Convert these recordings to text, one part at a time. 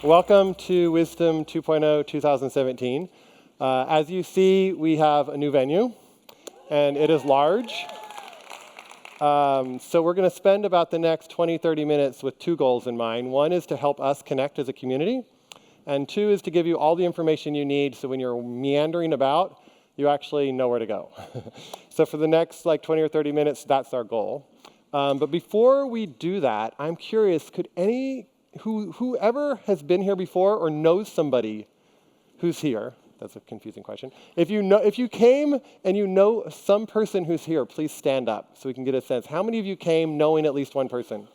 Welcome to Wisdom 2.0 2017. As you see, we have a new venue, and it is large. So we're going to spend about the next 20, 30 minutes with two goals in mind. One is to help us connect as a community, and two is to give you all the information you need so when you're meandering about, you actually know where to go. So for the next 20 or 30 minutes, that's our goal. But before we do that, I'm curious, could whoever has been here before or knows somebody who's here, that's a confusing question. If you came and you know some person who's here, please stand up so we can get a sense. How many of you came knowing at least one person?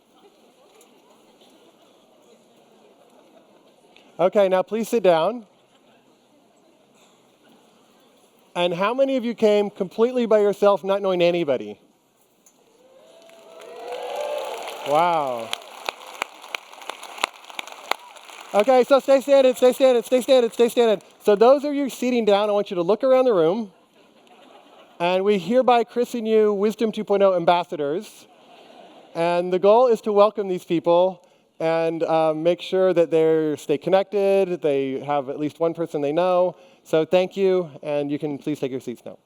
Okay, now please sit down. And how many of you came completely by yourself, not knowing anybody? Wow. Okay, so stay standing, stay standing, stay standing, stay standing. So those of you seating down, I want you to look around the room. And we hereby christen you Wisdom 2.0 ambassadors. And the goal is to welcome these people and make sure that they stay connected, they have at least one person they know. So thank you, and you can please take your seats now.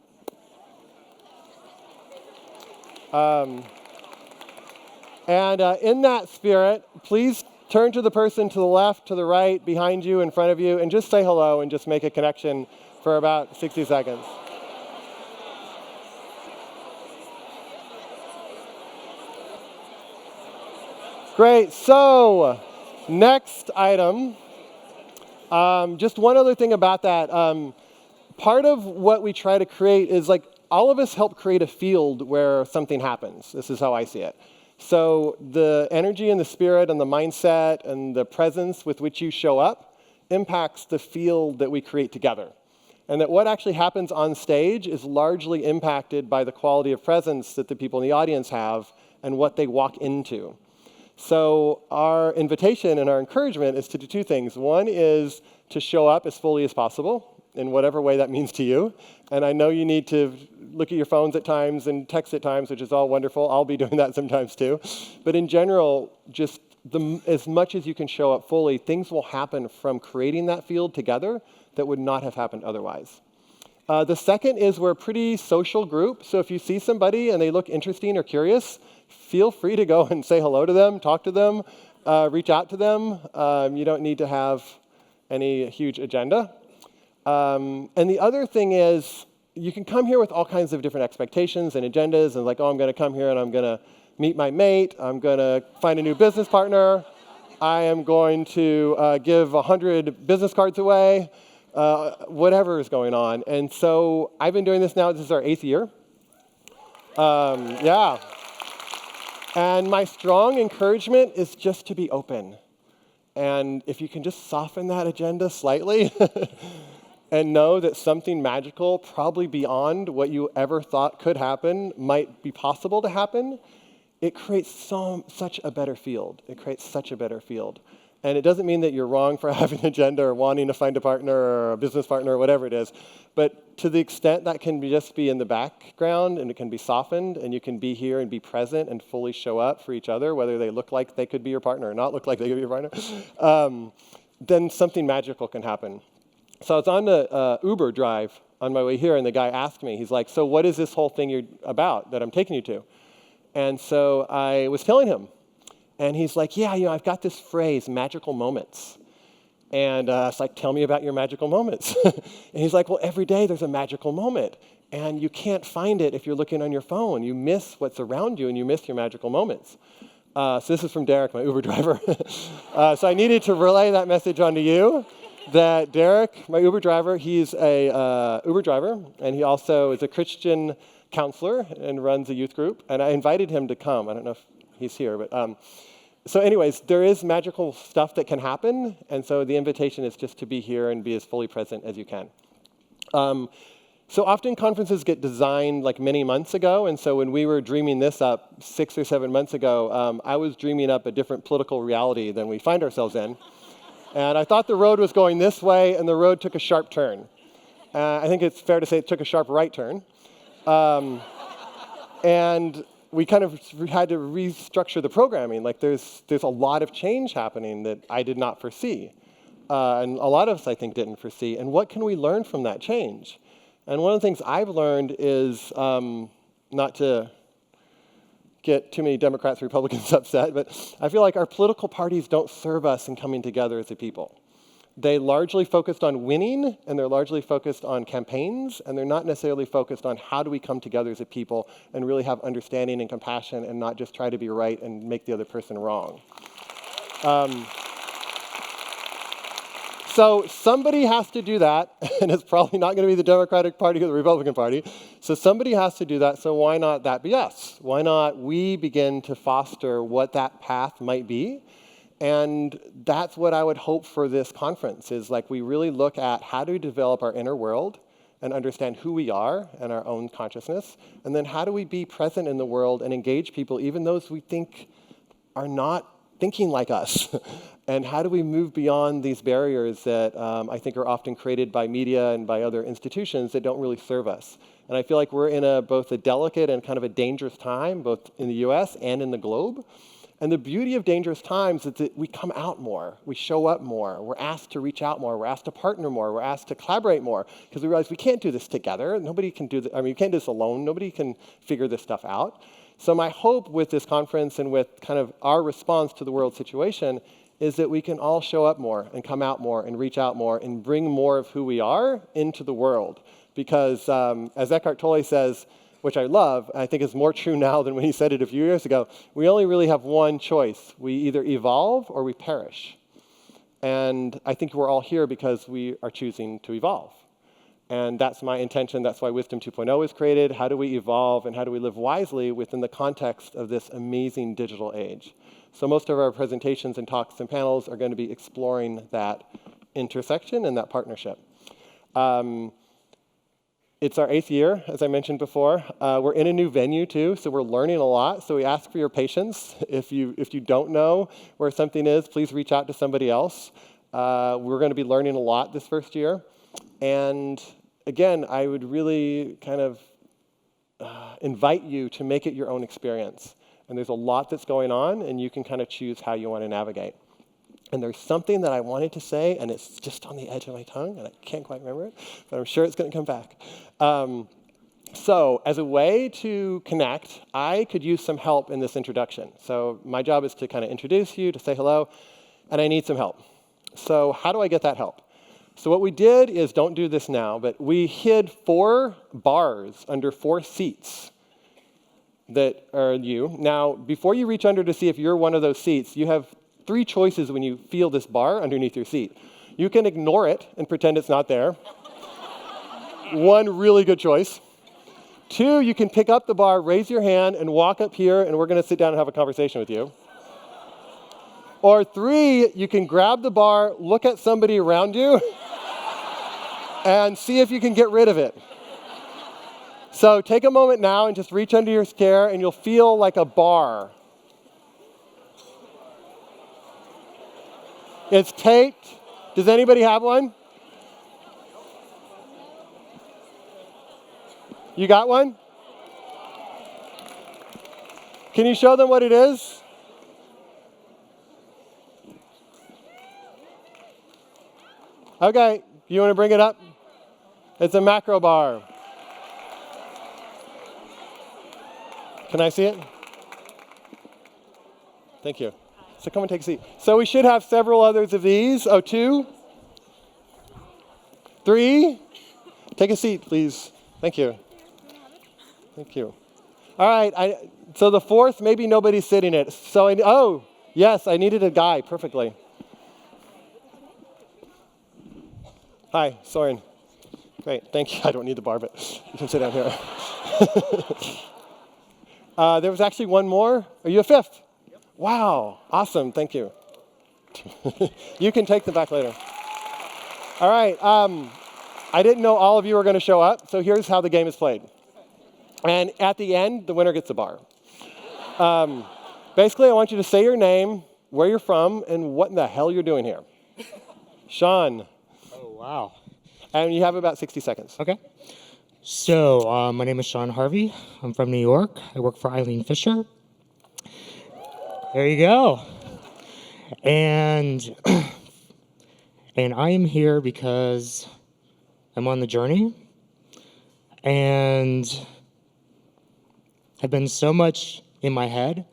In that spirit, please turn to the person to the left, to the right, behind you, in front of you, and just say hello and just make a connection for about 60 seconds. Great, so next item, just one other thing about that. Part of what we try to create is all of us help create a field where something happens. This is how I see it. So the energy and the spirit and the mindset and the presence with which you show up impacts the field that we create together. And that what actually happens on stage is largely impacted by the quality of presence that the people in the audience have and what they walk into. So our invitation and our encouragement is to do two things. One is to show up as fully as possible in whatever way that means to you. And I know you need to look at your phones at times and text at times, which is all wonderful. I'll be doing that sometimes too. But in general, just as much as you can show up fully, things will happen from creating that field together that would not have happened otherwise. The second is we're a pretty social group. So if you see somebody and they look interesting or curious, feel free to go and say hello to them, talk to them, reach out to them. You don't need to have any huge agenda. And the other thing is, you can come here with all kinds of different expectations and agendas, and I'm going to come here and I'm going to meet my mate, I'm going to find a new business partner, I am going to give 100 business cards away, whatever is going on. And so I've been doing this now, this is our 8th year. Yeah. And my strong encouragement is just to be open. And if you can just soften that agenda slightly, and know that something magical, probably beyond what you ever thought could happen, might be possible to happen, it creates such a better field. It creates such a better field. And it doesn't mean that you're wrong for having an agenda or wanting to find a partner or a business partner or whatever it is. But to the extent that can just be in the background and it can be softened and you can be here and be present and fully show up for each other, whether they look like they could be your partner or not look like they could be your partner, then something magical can happen. So I was on the Uber drive on my way here, and the guy asked me, he's like, so what is this whole thing you're about that I'm taking you to? And so I was telling him, and he's like, yeah, I've got this phrase, magical moments. And it's like, tell me about your magical moments. And he's like, well, every day there's a magical moment, and you can't find it if you're looking on your phone. You miss what's around you, and you miss your magical moments. So this is from Derek, my Uber driver. So I needed to relay that message onto you. That Derek, my Uber driver, he's a Uber driver, and he also is a Christian counselor and runs a youth group. And I invited him to come. I don't know if he's here, but so anyways, there is magical stuff that can happen, and so the invitation is just to be here and be as fully present as you can. So often conferences get designed many months ago, and so when we were dreaming this up 6 or 7 months ago, I was dreaming up a different political reality than we find ourselves in. And I thought the road was going this way, and the road took a sharp turn. I think it's fair to say it took a sharp right turn. And we kind of had to restructure the programming. There's a lot of change happening that I did not foresee. and a lot of us, I think, didn't foresee. And what can we learn from that change? And one of the things I've learned is, not to get too many Democrats, Republicans upset, but I feel like our political parties don't serve us in coming together as a people. They largely focused on winning, and they're largely focused on campaigns, and they're not necessarily focused on how do we come together as a people and really have understanding and compassion and not just try to be right and make the other person wrong. So somebody has to do that, and it's probably not going to be the Democratic Party or the Republican Party. So somebody has to do that, so why not that be us? Why not we begin to foster what that path might be? And that's what I would hope for this conference, is like we really look at how do we develop our inner world and understand who we are and our own consciousness, and then how do we be present in the world and engage people, even those we think are not thinking like us. And how do we move beyond these barriers that I think are often created by media and by other institutions that don't really serve us? And I feel like we're in both a delicate and kind of a dangerous time, both in the US and in the globe. And the beauty of dangerous times is that we come out more, we show up more, we're asked to reach out more, we're asked to partner more, we're asked to collaborate more, because we realize we can't do this together. Nobody can do this. I mean, you can't do this alone. Nobody can figure this stuff out. So my hope with this conference and with kind of our response to the world situation is that we can all show up more and come out more and reach out more and bring more of who we are into the world. Because as Eckhart Tolle says, which I love, and I think is more true now than when he said it a few years ago, we only really have one choice. We either evolve or we perish. And I think we're all here because we are choosing to evolve. And that's my intention. That's why Wisdom 2.0 was created. How do we evolve and how do we live wisely within the context of this amazing digital age? So most of our presentations and talks and panels are going to be exploring that intersection and that partnership. It's our 8th year, as I mentioned before. We're in a new venue, too, so we're learning a lot. So we ask for your patience. If you don't know where something is, please reach out to somebody else. We're going to be learning a lot this first year. And again, I would really kind of invite you to make it your own experience. And there's a lot that's going on, and you can kind of choose how you want to navigate. And there's something that I wanted to say, and it's just on the edge of my tongue, and I can't quite remember it, but I'm sure it's going to come back. So as a way to connect, I could use some help in this introduction. So my job is to kind of introduce you, to say hello, and I need some help. So how do I get that help? So what we did is, don't do this now, but we hid 4 bars under 4 seats that are you. Now, before you reach under to see if you're one of those seats, you have 3 choices when you feel this bar underneath your seat. You can ignore it and pretend it's not there. 1 really good choice. 2, you can pick up the bar, raise your hand, and walk up here, and we're going to sit down and have a conversation with you. Or 3, you can grab the bar, look at somebody around you, and see if you can get rid of it. So take a moment now and just reach under your chair, and you'll feel like a bar. It's taped. Does anybody have one? You got one? Can you show them what it is? Okay, you want to bring it up? It's a macro bar. Can I see it? Thank you. So come and take a seat. So we should have several others of these. Oh, 2, 3. Take a seat, please. Thank you. Thank you. All right. So the 4th, maybe nobody's sitting it. So oh, yes, I needed a guy perfectly. Hi, Soren. Great, thank you. I don't need the bar, but you can sit down here. There was actually one more. Are you a 5th? Yep. Wow, awesome, thank you. You can take them back later. All right, I didn't know all of you were going to show up, so here's how the game is played. And at the end, the winner gets a bar. Basically, I want you to say your name, where you're from, and what in the hell you're doing here. Sean. Oh, wow. And you have about 60 seconds. Okay. So, my name is Sean Harvey. I'm from New York. I work for Eileen Fisher. There you go. And And I am here because I'm on the journey and have been so much in my head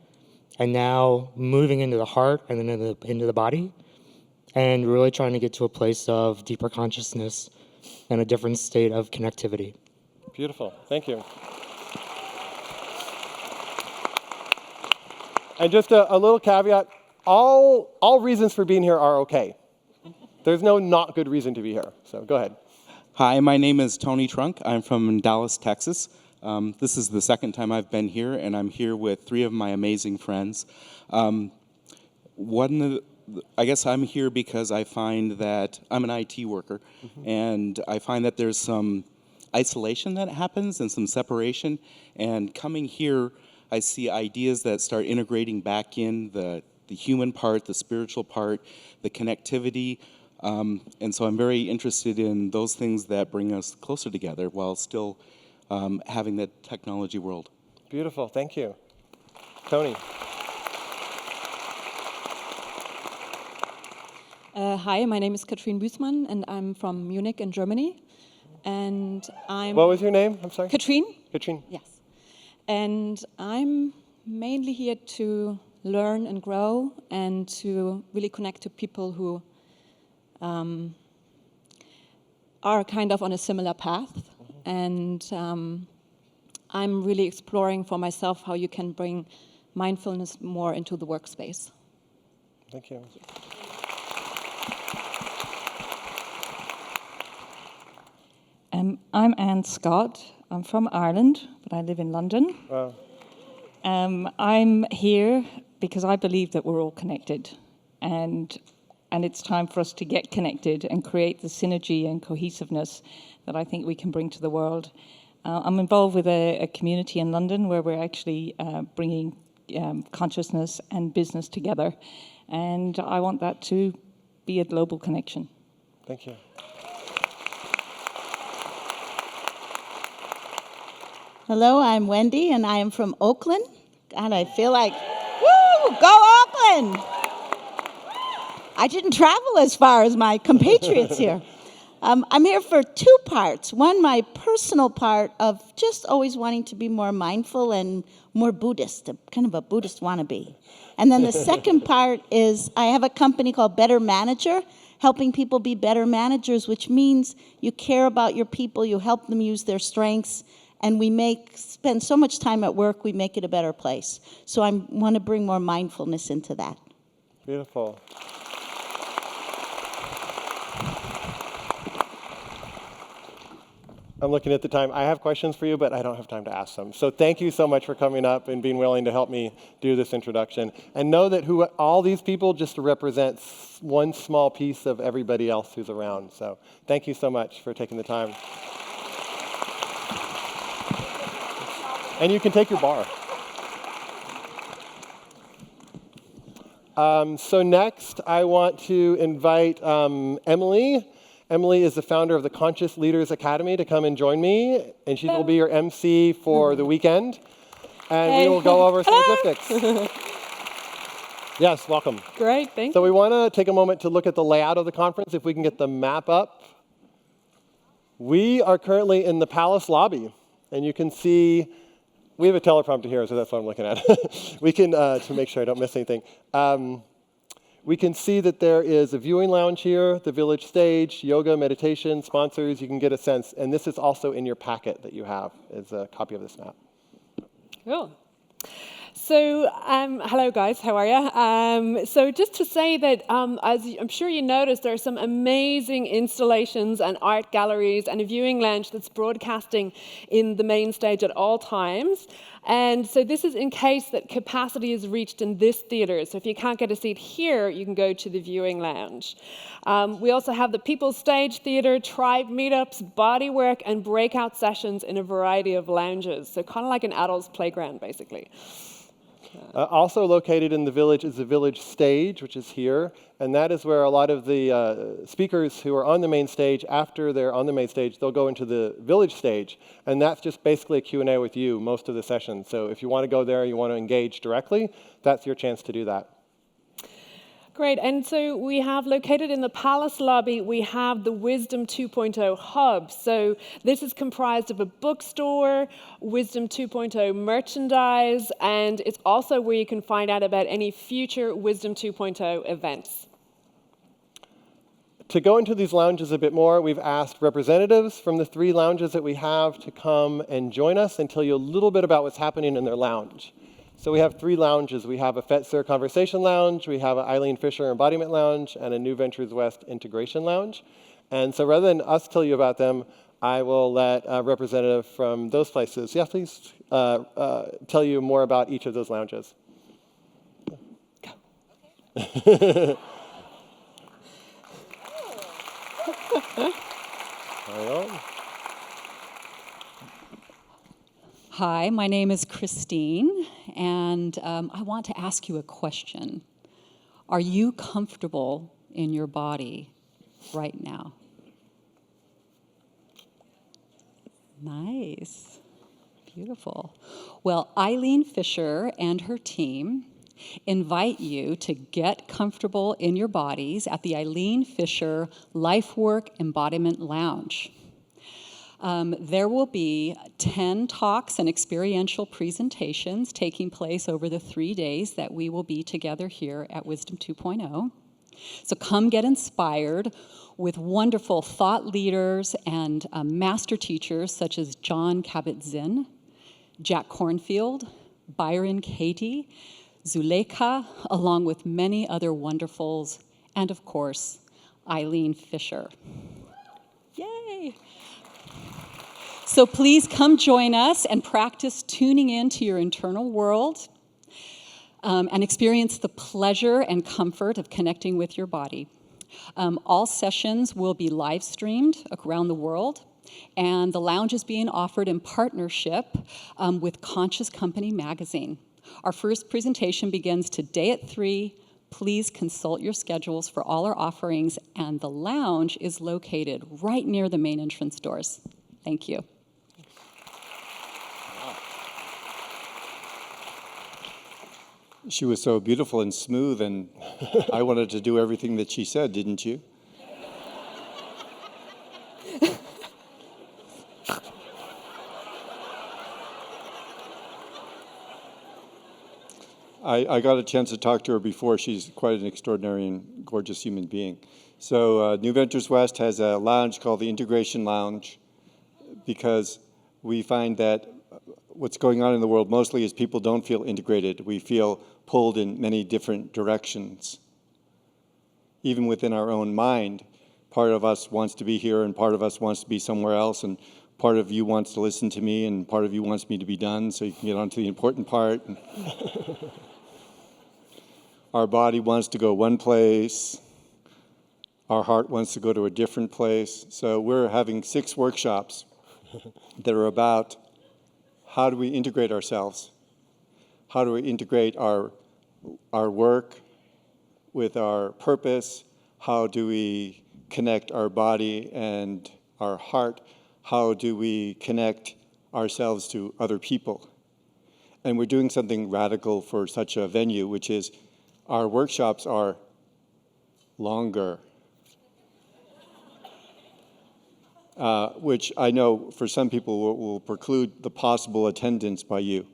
and now moving into the heart and then into the body and really trying to get to a place of deeper consciousness and a different state of connectivity. Beautiful. Thank you. And just a little caveat, all reasons for being here are okay. There's no not good reason to be here. So go ahead. Hi, my name is Tony Trunk. I'm from Dallas, Texas. This is the second time I've been here, and I'm here with 3 of my amazing friends. I guess I'm here because I find that I'm an IT worker, and I find that there's some isolation that happens and some separation. And coming here, I see ideas that start integrating back in the human part, the spiritual part, the connectivity. And so I'm very interested in those things that bring us closer together while still having that technology world. Beautiful. Thank you. Tony. Hi, my name is Katrin Büßmann, and I'm from Munich in Germany. And I'm... What was your name? I'm sorry. Katrin? Katrin. Yes. And I'm mainly here to learn and grow and to really connect to people who are kind of on a similar path. And I'm really exploring for myself how you can bring mindfulness more into the workspace. Thank you. I'm Anne Scott. I'm from Ireland, but I live in London. Wow. I'm here because I believe that we're all connected, and it's time for us to get connected and create the synergy and cohesiveness that I think we can bring to the world. I'm involved with a community in London where we're actually bringing consciousness and business together, and I want that to be a global connection. Thank you. Hello, I'm Wendy, and I am from Oakland. God, I feel like, woo, go Oakland! I didn't travel as far as my compatriots here. I'm here for 2 parts. One, my personal part of just always wanting to be more mindful and more Buddhist, kind of a Buddhist wannabe. And then the second part is I have a company called Better Manager, helping people be better managers, which means you care about your people, you help them use their strengths, and we spend so much time at work, we make it a better place. So I want to bring more mindfulness into that. Beautiful. I'm looking at the time. I have questions for you, but I don't have time to ask them. So thank you so much for coming up and being willing to help me do this introduction. And know that all these people just represent one small piece of everybody else who's around. So thank you so much for taking the time. And you can take your bar. So next, I want to invite Emily. Emily is the founder of the Conscious Leaders Academy to come and join me, and she will be your MC for the weekend. And we will go over some logistics. Yes, welcome. Great, thank So we want to take a moment to look at the layout of the conference, if we can get the map up. We are currently in the Palace lobby, and you can see we have a teleprompter here, so that's what I'm looking at. We can, to make sure I don't miss anything. We can see that there is a viewing lounge here, the village stage, yoga, meditation, sponsors. You can get a sense. And this is also in your packet that you have, is a copy of this map. Cool. So, hello guys, how are you? So just to say that, as I'm sure you noticed, there are some amazing installations and art galleries and a viewing lounge that's broadcasting in the main stage at all times. And so this is in case that capacity is reached in this theatre. So if you can't get a seat here, you can go to the viewing lounge. We also have the People's Stage Theatre, tribe meetups, bodywork, and breakout sessions in a variety of lounges. So kind of like an adult's playground, basically. Also located in the village is the village stage, which is here, and that is where a lot of the speakers who are on the main stage, after they're on the main stage, they'll go into the village stage, and that's just basically a Q&A with you most of the sessions. So if you want to go there, you want to engage directly, that's your chance to do that. Great. And so we have located in the Palace lobby, we have the Wisdom 2.0 hub. So this is comprised of a bookstore, Wisdom 2.0 merchandise, and it's also where you can find out about any future Wisdom 2.0 events. To go into these lounges a bit more, we've asked representatives from the 3 lounges that we have to come and join us and tell you a little bit about what's happening in their lounge. So we have 3 lounges. We have a Fetzer Conversation Lounge, we have an Eileen Fisher Embodiment Lounge, and a New Ventures West Integration Lounge. And so rather than us tell you about them, I will let a representative from those places, yeah, please tell you more about each of those lounges. Go. Hi, my name is Christine, and I want to ask you a question. Are you comfortable in your body right now? Nice. Beautiful. Well, Eileen Fisher and her team invite you to get comfortable in your bodies at the Eileen Fisher Lifework Embodiment Lounge. There will be 10 talks and experiential presentations taking place over the 3 days that we will be together here at Wisdom 2.0. So come get inspired with wonderful thought leaders and master teachers such as John Kabat-Zinn, Jack Kornfield, Byron Katie, Zuleika, along with many other wonderfuls, and of course, Eileen Fisher. Yay! So please come join us and practice tuning into your internal world and experience the pleasure and comfort of connecting with your body. All sessions will be live streamed around the world, and the lounge is being offered in partnership with Conscious Company magazine. Our first presentation begins today at 3. Please consult your schedules for all our offerings, and the lounge is located right near the main entrance doors. Thank you. She was so beautiful and smooth, and I wanted to do everything that she said, didn't you? I got a chance to talk to her before. She's quite an extraordinary and gorgeous human being. So New Ventures West has a lounge called the Integration Lounge because we find that what's going on in the world mostly is people don't feel integrated. We feel pulled in many different directions. Even within our own mind, part of us wants to be here and part of us wants to be somewhere else, and part of you wants to listen to me and part of you wants me to be done so you can get on to the important part. Our body wants to go one place. Our heart wants to go to a different place. So we're having 6 workshops that are about how do we integrate ourselves? How do we integrate our work with our purpose? How do we connect our body and our heart? How do we connect ourselves to other people? And we're doing something radical for such a venue, which is our workshops are longer. Which I know for some people will preclude the possible attendance by you.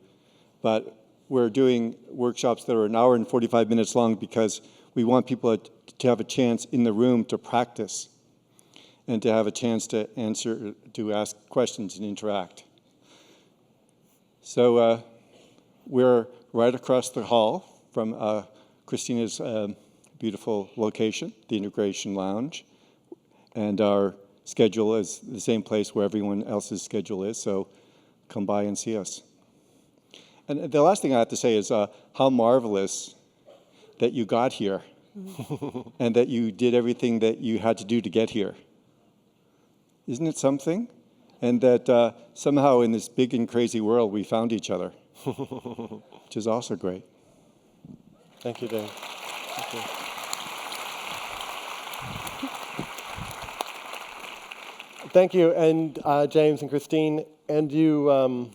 But we're doing workshops that are an hour and 45 minutes long because we want people to have a chance in the room to practice and to have a chance to ask questions and interact. So we're right across the hall from Christina's beautiful location, the Integration Lounge, and our schedule is the same place where everyone else's schedule is, so come by and see us. And the last thing I have to say is how marvelous that you got here and that you did everything that you had to do to get here. Isn't it something? And that somehow in this big and crazy world we found each other, which is also great. Thank you, Dave. Thank you. Thank you, and James and Christine, and you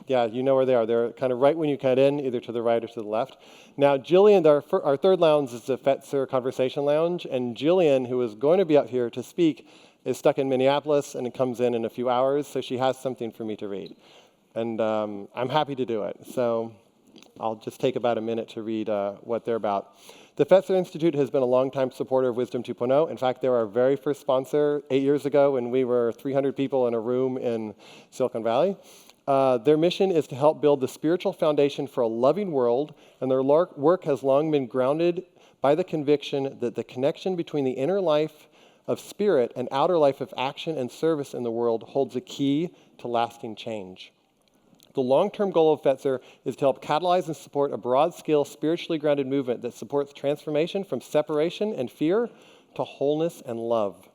Yeah, you know where they are. They're kind of right when you cut in, either to the right or to the left. Now, Jillian, our third lounge is the Fetzer Conversation Lounge, and Jillian, who is going to be out here to speak, is stuck in Minneapolis, and it comes in a few hours, so she has something for me to read. And I'm happy to do it. So I'll just take about a minute to read what they're about. The Fetzer Institute has been a longtime supporter of Wisdom 2.0. In fact, they were our very first sponsor 8 years ago when we were 300 people in a room in Silicon Valley. Their mission is to help build the spiritual foundation for a loving world, and their work has long been grounded by the conviction that the connection between the inner life of spirit and outer life of action and service in the world holds a key to lasting change. The long-term goal of Fetzer is to help catalyze and support a broad-scale, spiritually grounded movement that supports transformation from separation and fear to wholeness and love.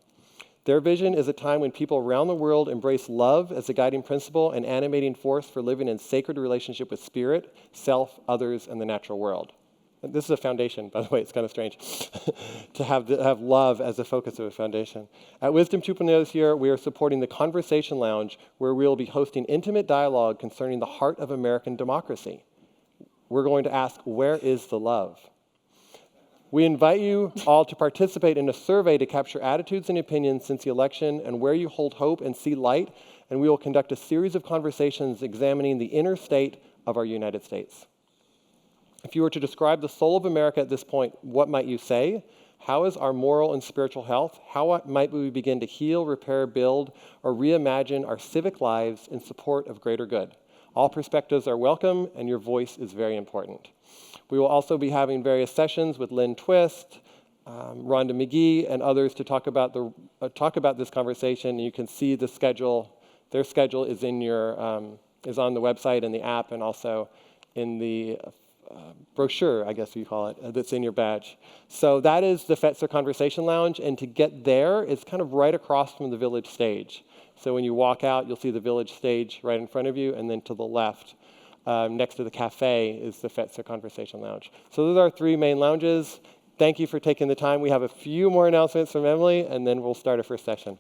Their vision is a time when people around the world embrace love as a guiding principle and animating force for living in sacred relationship with spirit, self, others, and the natural world. And this is a foundation, by the way. It's kind of strange to have love as a focus of a foundation. At Wisdom 2.0 this year, we are supporting the Conversation Lounge, where we will be hosting intimate dialogue concerning the heart of American democracy. We're going to ask, where is the love? We invite you all to participate in a survey to capture attitudes and opinions since the election and where you hold hope and see light, and we will conduct a series of conversations examining the inner state of our United States. If you were to describe the soul of America at this point, what might you say? How is our moral and spiritual health? How might we begin to heal, repair, build, or reimagine our civic lives in support of greater good? All perspectives are welcome, and your voice is very important. We will also be having various sessions with Lynn Twist, Rhonda McGee, and others to talk about this conversation. And you can see the schedule. Their schedule is in your is on the website and the app, and also in the brochure, I guess you call it, that's in your badge. So that is the Fetzer Conversation Lounge, and to get there, it's kind of right across from the Village stage. So when you walk out, you'll see the Village stage right in front of you, and then to the left, next to the cafe, is the Fetzer Conversation Lounge. So those are our three main lounges. Thank you for taking the time. We have a few more announcements from Emily, and then we'll start our first session.